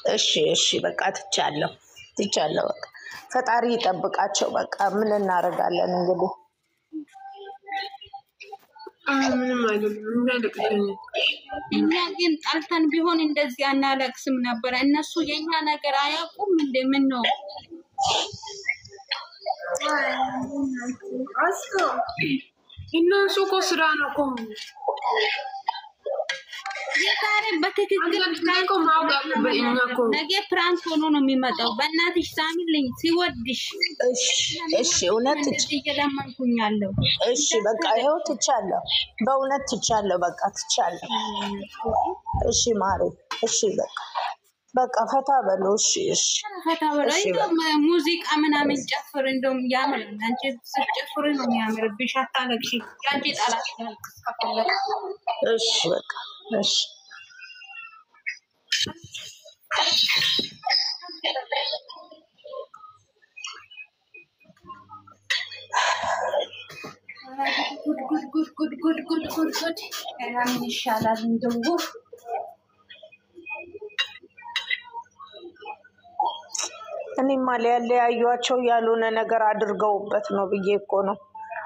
እሺ እሺ በቃ ትቻለሁ በቃ ፈጣሪ ይጠብቃቸው። በቃ ምን እናደርጋለን እንግዲህ ምንም አይደለም። እኛ ግን ጣልተን ቢሆን እንደዚህ አናለቅስም ነበር። እነሱ የኛ ነገር አያውቁም። እንደምን ነው እነሱ እኮ ስራ ነው እኮ የዛሬ በትክክል ነገ ፕራንክ ሆኖ ነው የሚመጣው። በእናትሽ ሳሚልኝ ሲወድሽ እሺ እውነት እየለመንኩኛለሁ። እሺ በቃ ይኸው ትቻለሁ፣ በእውነት ትቻለሁ፣ በቃ ትቻለሁ። እሺ ማሪ እሺ በቃ ፈታ በሉ። እሺ እሺ ፈታ በሉ። ሙዚቃ ምናምን ጨፍር፣ እንደውም ያምራል። አንቺ ስትጨፍሪ ነው የሚያምርብሽ። አታለቅሽ፣ ያንቺ ጣላት ያልቅስ ከፈለክ። እሺ በቃ እሺ ጉድ ምን ይሻላል እንደው እኔማ ሊያለያዩዋቸው ያልሆነ ነገር አድርገውበት ነው ብዬ እኮ ነው።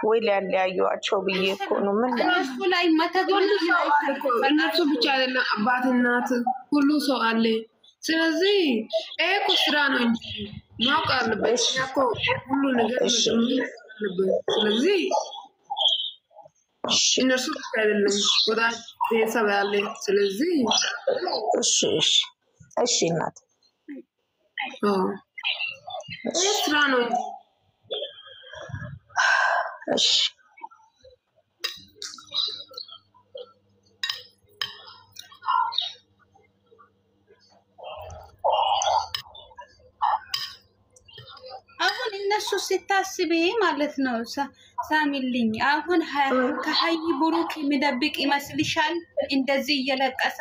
ወይ ሊያለያዩዋቸው ብዬ እኮ ነው። ምን እሱ ላይ መተጎል እነሱ ብቻ አይደለም፣ አባት እናት ሁሉ ሰው አለ። ስለዚህ እኮ ስራ ነው እንጂ ማውቅ አለበት እኮ ሁሉ ነገር። ስለዚህ እነሱ ብቻ አይደለም፣ ወደ ቤተሰብ ያለ። ስለዚህ እሺ እሺ እሺ እናት ስራ ነው። እሺ አሁን እነሱ ሲታስብ ማለት ነው ሳሚልኝ። አሁን ከሀይ ብሩክ የሚደብቅ ይመስልሻል? እንደዚህ እየለቀሰ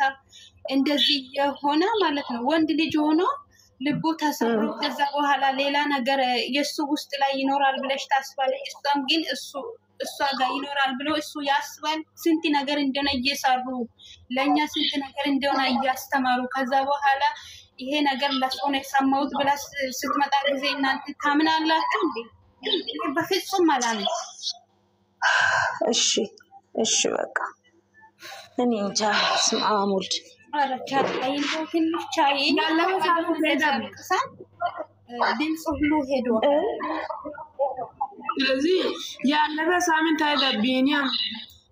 እንደዚህ የሆነ ማለት ነው ወንድ ልጅ ሆኖ ልቡ ተሰብሮ ከዛ በኋላ ሌላ ነገር የሱ ውስጥ ላይ ይኖራል ብለሽ ታስባለሽ? እሷም ግን እሷ ጋር ይኖራል ብሎ እሱ ያስባል። ስንት ነገር እንደሆነ እየሰሩ ለኛ ስንት ነገር እንደሆነ እያስተማሩ ከዛ በኋላ ይሄ ነገር ለሱ ነው የሰማሁት ብላ ስትመጣ ጊዜ እናንተ ታምናላችሁ እንዴ? በፍጹም አላምን። እሺ እሺ በቃ እኔ እንጃ ስማሙልድ አረቻት አይንዶ ትንሽ ቻይ ያለው ድምፅ ሁሉ ሄዶ ስለዚህ ያለበ ሳምንት አይደብኝም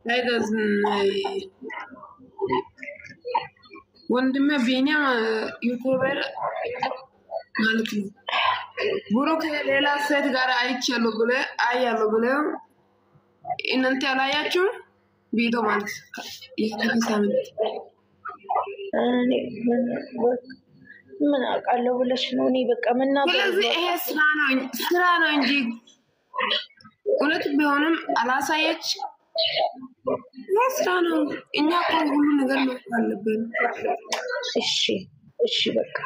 አይደዝ ወንድሜ ቢኒያም ዩቲዩበር ማለት ነው። ብሩክ ሌላ ሴት ጋር አይቻለሁ ብለ እናንተ ያላያችሁ ቪዲዮ ማለት ያለበ ሳምንት ምን አውቃለሁ ብለሽ ነው? እኔ በቃ ስለዚህ ይሄ ስራ ነው እንጂ እውነት ቢሆንም አላሳየች። ስራ ነው። እኛ እኮ ሁሉ ነገር ነው አለብን። እሺ እሺ በቃ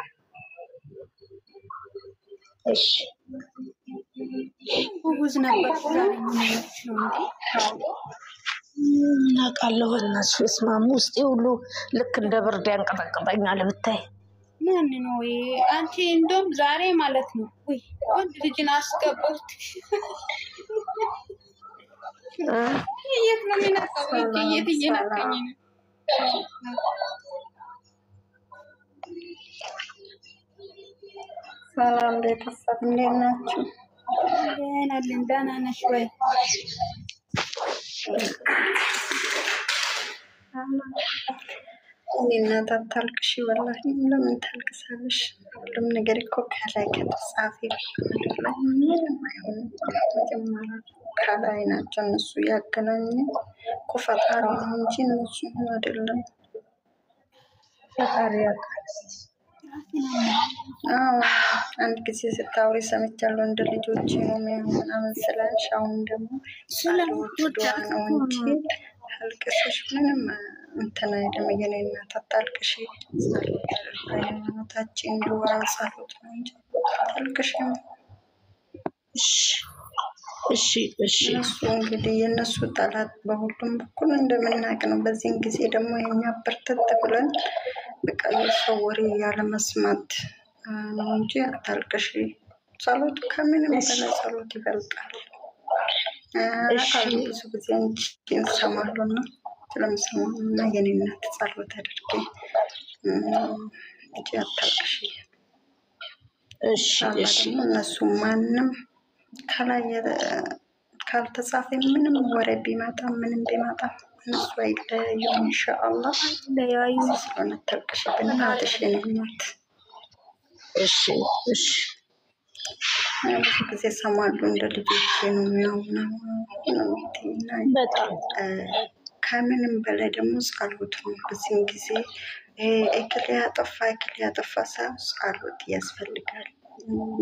እሺ ጉዝ ነበር አውቃለሁ። እነሱ ስማሙ ውስጤ ሁሉ ልክ እንደ ብርድ ያንቀጠቅጠኛል ብታይ። ምን ነው አንቺ እንደውም ዛሬ ማለት ነው ወይ ወንድ ልጅን አስገባት የት ነው የሚነካው? የት እየነካኝ ነው? ሰላም ቤተሰብ እንዴት ናችሁ? ደህና ነሽ ወይ? እኔ እናት አታልቅሽ፣ ወላሂ ለምን ታልቅሳለሽ? ሁሉም ነገር እኮ ከላይ ከተጻፈ ላይ ምንም አይሆንም። መጀመሪያ ከላይ ናቸው እነሱ ያገናኙ እኮ ፈጣሪ ነው እንጂ እነሱ አይደለም። ፈጣሪ ያውቃል። አንድ ጊዜ ስታወሪ ሰምቻለሁ እንደ ልጆች ነው ምናምን ስላልሽ፣ አሁን ደግሞ ስለምትወዳ ነው እንጂ አልቅሰሽ ምንም እንትን አይደለም። የኔ እናት አታልቅሽ፣ ሃይማኖታችን ዱዓ ጸሎት ነው እንጂ አታልቅሽ። እሺ እሺ እሱ እንግዲህ የእነሱ ጠላት በሁሉም በኩል እንደምናውቅ ነው። በዚህን ጊዜ ደግሞ የኛ በርተት ብለን በቃ የሰው ወሬ ያለ መስማት ነው እንጂ አታልቅሽ። ጸሎት ከምንም በላይ ጸሎት ይበልጣል። ብዙ ጊዜ አንቺን እሰማለሁና ስለምሰማና የኔ እናት ጸሎት አድርጌ እንጂ አታልቅሽ። እሺ እነሱ ማንም ከላይ ካልተጻፈ ምንም ወሬ ቢመጣ ምንም ቢመጣ እነሱ አይለያዩም ኢንሻአላህ። ለያዩ ስለሆነ አታልቅሽ በእናትሽ የኔ እናት። እሺ ብዙ ጊዜ እሰማለሁ እንደ ልጆቼ ነው የሚሆነው በጣም ከምንም በላይ ደግሞ ጸሎት ነው። በዚህም ጊዜ እክል ያጠፋ ሳይሆን ጸሎት ያስፈልጋል።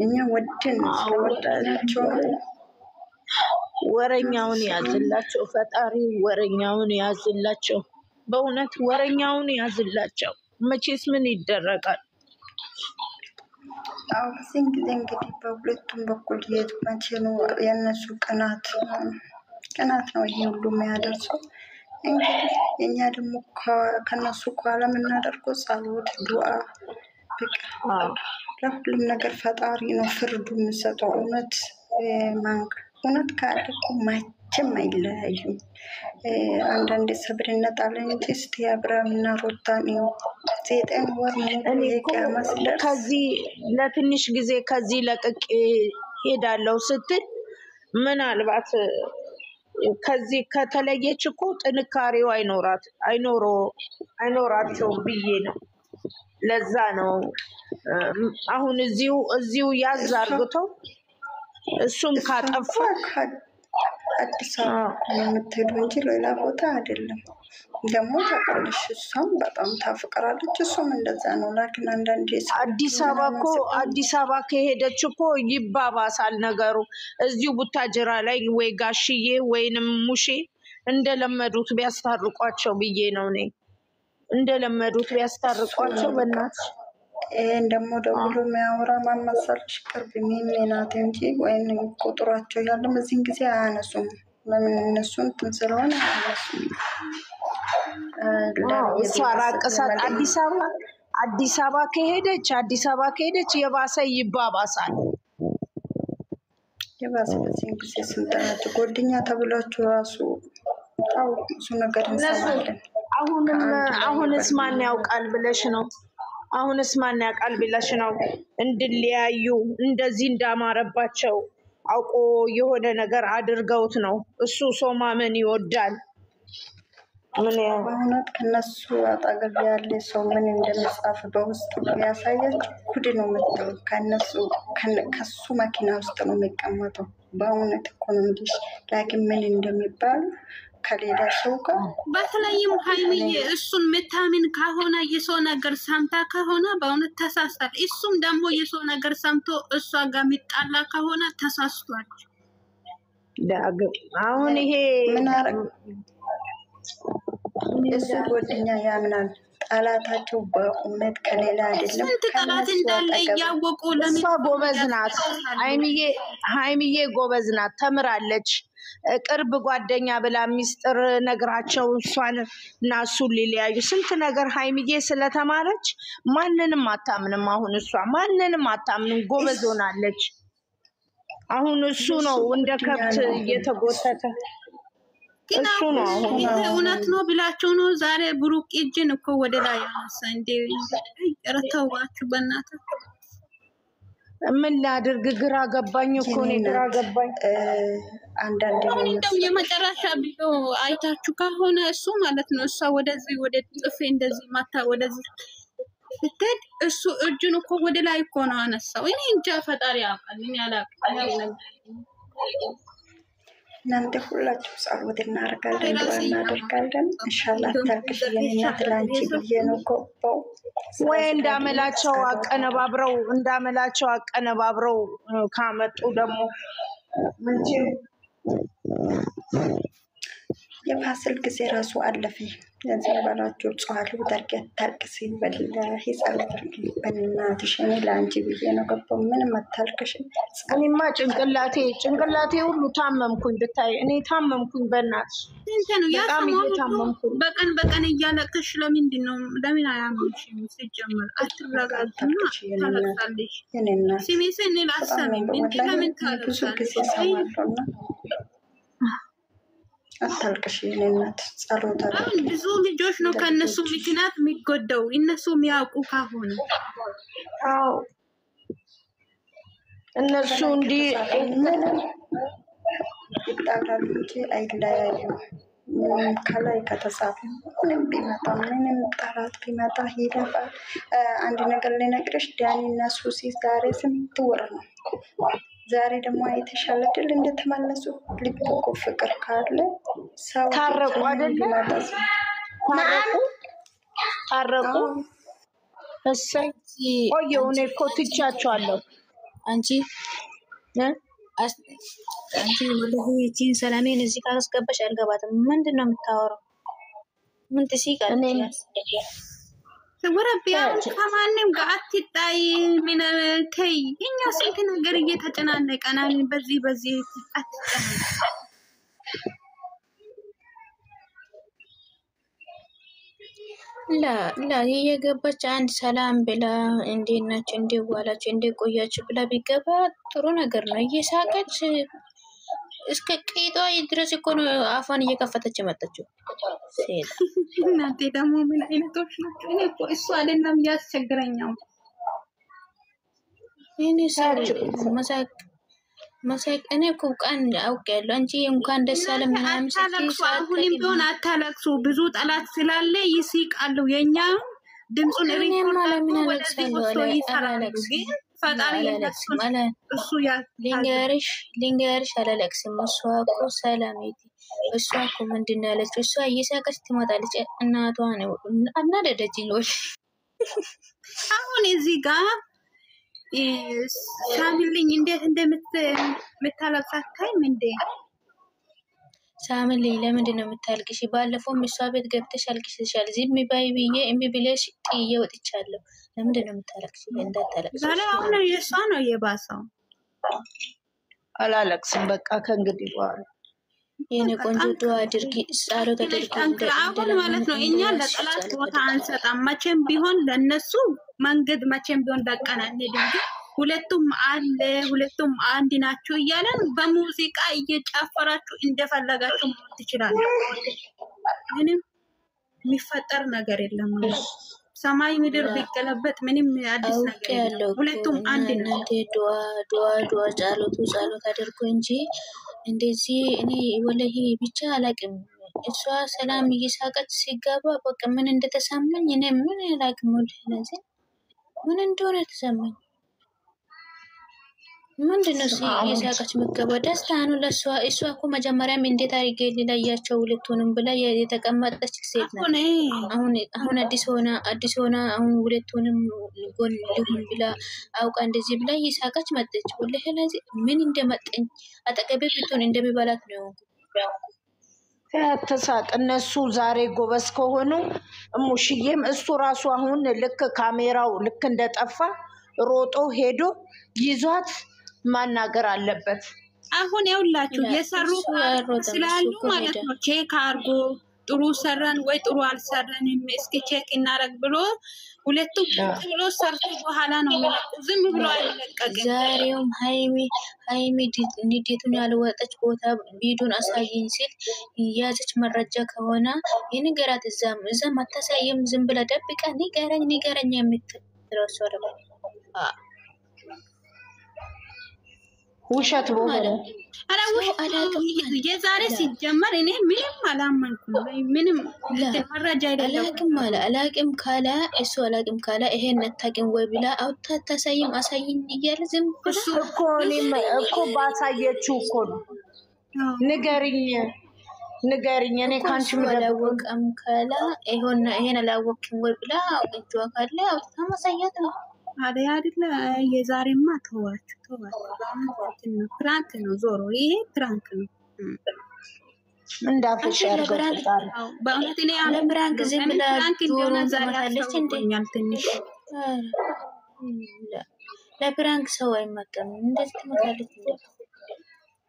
እኛ ወድን ስለወደናቸው ወረኛውን ያዝላቸው ፈጣሪ፣ ወረኛውን ያዝላቸው። በእውነት ወረኛውን ያዝላቸው። መቼስ ምን ይደረጋል? አው በዚህም ጊዜ እንግዲህ በሁለቱም በኩል መቼ ነው የነሱ ቅናት ነው ይሄ ሁሉ የሚያደርሰው። እንግዲህ የኛ ደግሞ ከነሱ ኋላ የምናደርገው ጸሎት፣ ዱዓ በቃ ለሁሉም ነገር ፈጣሪ ነው ፍርዱ የሚሰጠው። እውነት ካለ እኮ መቼም አይለያዩም። አንዳንድ ሰብር እንጣለን እንጂ እስቲ አብርሃምና ሩታን ነው ዘጠኝ ወር ሙሉ የቂያማስ ከዚህ ለትንሽ ጊዜ ከዚህ ለቅቄ ሄዳለሁ ስትል ምናልባት ከዚህ ከተለየች እኮ ጥንካሬው አይኖራቸውም ብዬ ነው። ለዛ ነው አሁን እዚሁ ያዝ አርግተው እሱም ካጠፋ አዲስ አበባ የምትሄዱ እንጂ ሌላ ቦታ አይደለም። ደግሞ ታውቃለሽ እሷም በጣም ታፍቅራለች፣ እሱም እንደዛ ነው። ላኪን አንዳንዴ አዲስ አበባ ከሄደች እኮ ይባባሳል ነገሩ። እዚሁ ቡታጅራ ላይ ወይ ጋሽዬ ወይንም ሙሼ እንደለመዱት ቢያስታርቋቸው ብዬ ነው እኔ። እንደለመዱት ቢያስታርቋቸው በእናትሽ። ይሄን ደግሞ ደውሎ የሚያወራ ማን መሰለሽ? ቅርብ ሚሚ ናት እንጂ ወይም ቁጥራቸው ያለም እዚህን ጊዜ አያነሱም። ለምን እነሱን እንትን ስለሆነ አያነሱም። እሷ ራቅሳት አዲስ አበባ ከሄደች የባሰ ይባባሳል። የባሰ በዚህን ጊዜ ስንጠናቸው ጓደኛ ተብላችሁ ራሱ ታው ብዙ ነገር እንሰማለን። አሁንስ ማን ያውቃል ብለሽ ነው? እንድለያዩ እንደዚህ እንዳማረባቸው አውቆ የሆነ ነገር አድርገውት ነው። እሱ ሰው ማመን ይወዳል። በእውነት ከነሱ አጠገብ ያለ ሰው ምን እንደሚጻፍ በውስጥ ያሳያች ጉድ ነው የምትለው። ከሱ መኪና ውስጥ ነው የሚቀመጠው። በእውነት እኮ ነው እንግዲህ ላኪን ምን እንደሚባል ከሌላ ሰው ጋር በተለይም ሀይሚዬ እሱን ምታምን ከሆነ የሰው ነገር ሰምታ ከሆነ በእውነት ተሳስቷል። እሱም ደግሞ የሰው ነገር ሰምቶ እሷ ጋር የሚጣላ ከሆነ ተሳስቷል። አሁን ይሄ ምን አረግ እሱ ጓደኛ ያምናል። ጠላታቸው በእውነት ከሌላ አይደለም። ስንት ጠላት እንዳለ እያወቁ ለምን ጎበዝ ናት ሀይሚዬ ጎበዝ ናት፣ ተምራለች። ቅርብ ጓደኛ ብላ ሚስጥር ነግራቸው እሷን እና እሱን ሊለያዩ ስንት ነገር ሀይሚዬ ስለተማረች ማንንም አታምንም። አሁን እሷ ማንንም አታምንም፣ ጎበዝ ሆናለች። አሁን እሱ ነው እንደ ከብት እየተጎተተ እሱ ነው። እውነት ነው ብላችሁ ነው ዛሬ ብሩክ እጅን እኮ ወደ ላይ ያነሳ እንዴ? ረተዋችሁ በእናታችሁ። ምን ላድርግ? ግራ ገባኝ እኮ ነው፣ ግራ ገባኝ። አንዳንድ እንደው የመጨረሻ ቢሎ አይታችሁ ከሆነ እሱ ማለት ነው እሷ ወደዚህ ወደ ጥፌ እንደዚህ ማታ ወደዚህ ስትሄድ እሱ እጁን እኮ ወደ ላይ እኮ ነው አነሳው። እኔ እንጃ ፈጣሪ ያውቃል። እኔ አላውቅም። እናንተ ሁላችሁ ጸሎት እናደርጋለን፣ ዱዓ እናደርጋለን። ኢንሻአላህ ታርክሽ የኔና ትላንቺ ብዬ ነው ኮባው ወይ እንዳመላቸው አቀነባብረው ካመጡ ደግሞ የፋሲል ጊዜ ራሱ አለፈ። ለዚህ ባላችሁ ጿል ወደርገት ታልቅሲ በላሂ ጸሎት በእናትሽ እኔ ለአንቺ ብዬ ነው ገባው። ምንም አታልቅሽ። እኔማ ጭንቅላቴ ሁሉ ታመምኩኝ ብታይ እኔ ታመምኩኝ በእናትሽ እንተነው ያ በጣም ሰሞኑን እየታመምኩኝ በቀን እያለቀሽ ለምንድን ነው ለምን አያምሽም? ሲጀመር አትረጋግጥና ታለቅሳለሽ። የኔና ሲሜስ እኔ ላሰመኝ እንት ለምን ብዙ ጊዜ ታለቅሳለሽ? ሰማለሁና አታልቅሽ የኔናት ጸሎት አሁን ብዙ ልጆች ነው ከነሱ ምክንያት የሚጎደው እነሱ የሚያውቁ ካሆነ አዎ እነሱ እንዲህ ይጣላሉ እንጂ አይለያዩም። ከላይ ከተጻፈ ምንም ቢመጣ ምንም ጠላት ቢመጣ ይለፋል። አንድ ነገር ልነግርሽ ዳኒ እና ሱሲ ዛሬ ስንት ወር ነው? ዛሬ ደግሞ የተሻለ ድል እንደተመለሱ ልብ እኮ ፍቅር ካለ ሰው ታረቁ አይደለ? ታረቁ እሰይ ቆየሁ እኔ እኮ ትቻቸዋለሁ። አንቺ ወላሂ እቺን ሰላሜን እዚህ ካስገባሽ አልገባትም። ምንድነው የምታወራው? ምን ትሲቃል? ወረቢያ ከማንም ጋር አትጣይ። ምን ተይ እኛ ስንት ነገር እየተጨናነቀን በዚህ አትጨናነቅ። ላ እየገባች አንድ ሰላም ብላ እንዴት ናችሁ እንዴት ዋላችሁ እንዴት ቆያችሁ ብላ ቢገባ ጥሩ ነገር ነው። እየሳቀች እስከ ቂጧ ድረስ እኮ ነው አፏን እየከፈተች መጣችው። ሴት እናንተ ደግሞ ምን አይነቶች ናችሁ? እኔ እኮ እሱ አይደለም ያስቸግረኛው። እኔ መሳቅ እኔ እኮ ቃን አውቄያለሁ። አንቺ እንኳን ደስ አለ ምናምን አታለቅሱ። አሁንም ቢሆን አታለቅሱ። ብዙ ጠላት ስላለ ይስቃሉ። የኛ ድምጹን ፈጣሪ እሱ ሊንገርሽ አላለቅስም። እሷ እኮ ሰላሜቲ እሷ እኮ ምንድን ነው ያለችው? እሷ እየሳቀች ትመጣለች። እናቷ ነው አናደደችኝ። አሁን እዚህ ጋር ሳሚልኝ እንዴት እንደምታለቅስ አታይም እንዴ? ሳሚልኝ ለምንድን ነው የምታልቅሽ? ባለፈው እሷ ቤት ገብተሽ አልቅሽሻል። ዝም በይ ብዬ እምቢ ብለሽ ጥዬ ወጥቻለሁ። ለምንድን ነው የምታለቅሽ? እንዳታለቅሽ። ዛሬ አሁን የእሷ ነው የባሰው። አላለቅስም በቃ ከእንግዲህ በኋላ የኔ ቆንጆ ዱአ አድርጊ፣ ጸሎት አድርጊ። አሁን ማለት ነው እኛ ለጠላት ቦታ አንሰጣም። መቼም ቢሆን ለነሱ መንገድ መቼም ቢሆን ለቀን አንሄድም። ሁለቱም ሁለቱም አንድ ናቸው እያለን በሙዚቃ እየጨፈራችሁ እንደፈለጋችሁ ትችላላችሁ። ምንም የሚፈጠር ነገር የለም። ሰማይ ምድር ቢገለበጥ ምንም አዲስ ነገር የለም። ሁለቱም አንድ ነው። ዱአ ጸሎት አድርጉ እንጂ እንደዚህ እኔ ወላሂ ብቻ አላቅም። እሷ ሰላም እየሳቀች ሲገባ በቃ ምን እንደተሰማኝ እኔ ምን አላቅም። ለዚህ ምን እንደሆነ ተሰማኝ። ምንድነው እየሳቀች ምገባ ደስታ ነው ለሷ። እሷ እኮ መጀመሪያም እንዴት አድርጌ ሊለያቸው ሁለቱንም ብላ የተቀመጠች ሴት ናት። አሁን አዲስ ሆና አሁን ሁለቱንም ጎን ሊሆን ብላ አውቃ እንደዚህ ብላ እየሳቀች መጠች። ወላሂ ለዚህ ምን እንደመጠኝ አጠገቤ ብትሆን እንደሚበላት ነው። ተሳቅ። እነሱ ዛሬ ጎበዝ ከሆኑ እሙሽዬም እሱ ራሱ አሁን ልክ ካሜራው ልክ እንደጠፋ ሮጦ ሄዶ ይዟት ማናገር አለበት። አሁን ያውላችሁ የሰሩ ስላሉ ማለት ነው ቼክ አርጎ ጥሩ ሰራን ወይ ጥሩ አልሰራንም እስኪ ቼክ እናረግ ብሎ ሁለቱም ብሎ ሰርቶ በኋላ ነው የሚለቁ። ዝም ብሎ አይለቀቅም። ዛሬውም ሃይሚ ንዴቱን ያልወጣች ቦታ ቪዲዮን አሳየኝ ሲል ያዘች መረጃ ከሆነ የንገራት እዛም አታሳየም። ዝም ብላ ደብቃ ንገረኝ የምትለው ሰው ደግሞ ውሸት በሆነ የዛሬ ሲጀመር እኔ ምንም አላመንኩም። ምንም መረጃ አይደለም። አላቅም ካለ እሱ አላቅም ካለ ይሄን አታውቂም ወይ ብላ አውጥታ አታሳይም። አሳይኝ እያለ ዝም ብላ እኮ ባሳየችው እኮ ነው። ንገሪኝ እኔ ካንቺ አላወቅም ካለ ይሄን አላወቅም ወይ ብላ እጇ ካለ አውጥታ ማሳየት ነው። አይደለ የዛሬማ ተዋችሁ። ፕራንክ ነው ዞሮ ይሄ ፕራንክ ነው። እንዳፈሽ ያርገው ፈጣሪ በእውነት እኔ አሁን ለብራንክ ዝም ብላ ዶሮ ትመታለች እንዴ? ትንሽ ለብራንክ ሰው አይመጣም። እንደዚህ ትመታለች እንዴ?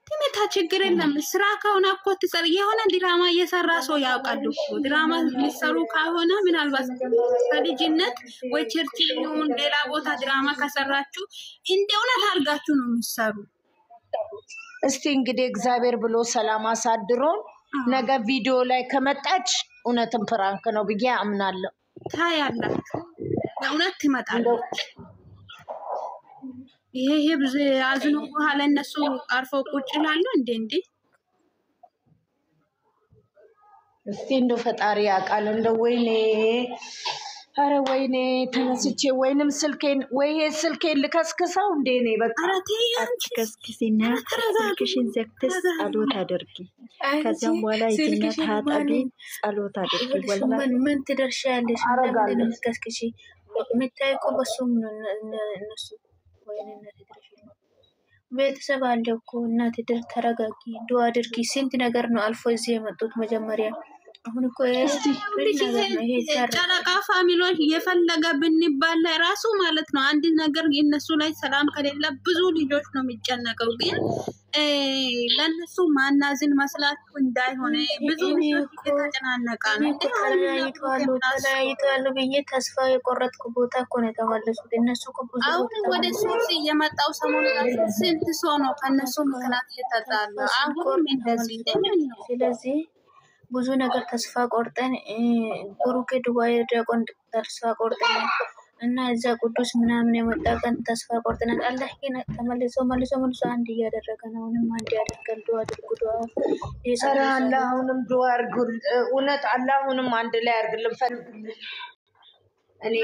ትመታ ችግር የለም። ስራ ከሆነ እኮ ትሰራ የሆነ ድራማ እየሰራ ሰው ያውቃሉ። ድራማ የሚሰሩ ከሆነ ምናልባት ከልጅነት ወይ ቸርችውን ሌላ ቦታ ድራማ ከሰራችሁ እንደ እውነት አድርጋችሁ ነው የሚሰሩ። እስቲ እንግዲህ እግዚአብሔር ብሎ ሰላም አሳድሮን ነገ ቪዲዮ ላይ ከመጣች እውነትም ፕራንክ ነው ብዬ አምናለሁ። ታያላችሁ እውነት ትመጣለች። ይሄ ብዙ አዝኖ በኋላ እነሱ አርፎ ቁጭ ይላሉ እንዴ? እስቲ እንደው ፈጣሪ ያውቃል። እንደው ወይኔ አረ ወይኔ ተነስቼ ወይንም ስልኬን ልከስክሰው እንዴ ነው በቃ ከስክሲና ስልክሽን ዘግተሽ ጸሎት አድርጊ። ከዛም በኋላ ይዝና ታጣቢ ጸሎት አድርጊ። ወላሂ ምን ትደርሻለሽ? እንደምን ከስክሺ ምታይቆ በሱም እነሱ ቤተሰብ አለ እኮ እናቴ ተረጋጊ፣ ዱአ አድርጊ። ስንት ነገር ነው አልፎ እዚህ የመጡት መጀመሪያ። አሁን እኮ ጨረቃ ፋሚሊዎች እየፈለገ ብንባል ላይ ራሱ ማለት ነው አንድ ነገር የነሱ ላይ ሰላም ከሌለ ብዙ ልጆች ነው የሚጨነቀው። ግን ለነሱ ማናዝን መስላችሁ እንዳይሆነ ብዙ ልጆች እየተጨናነቃ ነው። ተለያይተዋል ብዬ ተስፋ የቆረጥኩ ቦታ እኮ ነው የተመለሱት እነሱ እኮ ብዙ አሁን ወደ ሶሲ የመጣው ሰሞኑን ስንት ሰው ነው ከነሱ ምክንያት እየተጣሉ አሁን እንደዚህ ነው። ስለዚህ ብዙ ነገር ተስፋ ቆርጠን ብሩክ ዱባይ ደቆን ተስፋ ቆርጠን እና እዛ ቅዱስ ምናምን የመጣ ቀን ተስፋ ቆርጠናል። አላህ ግን ተመልሶ አንድ እያደረገ ነው። አሁንም አንድ ያደርጋል። ዱአ አድርጉ። ዱአ ይሰራ አላህ አሁንም ዱአ አድርጉ። እውነት አላህ አሁንም አንድ ላይ ያርግልን። እኔ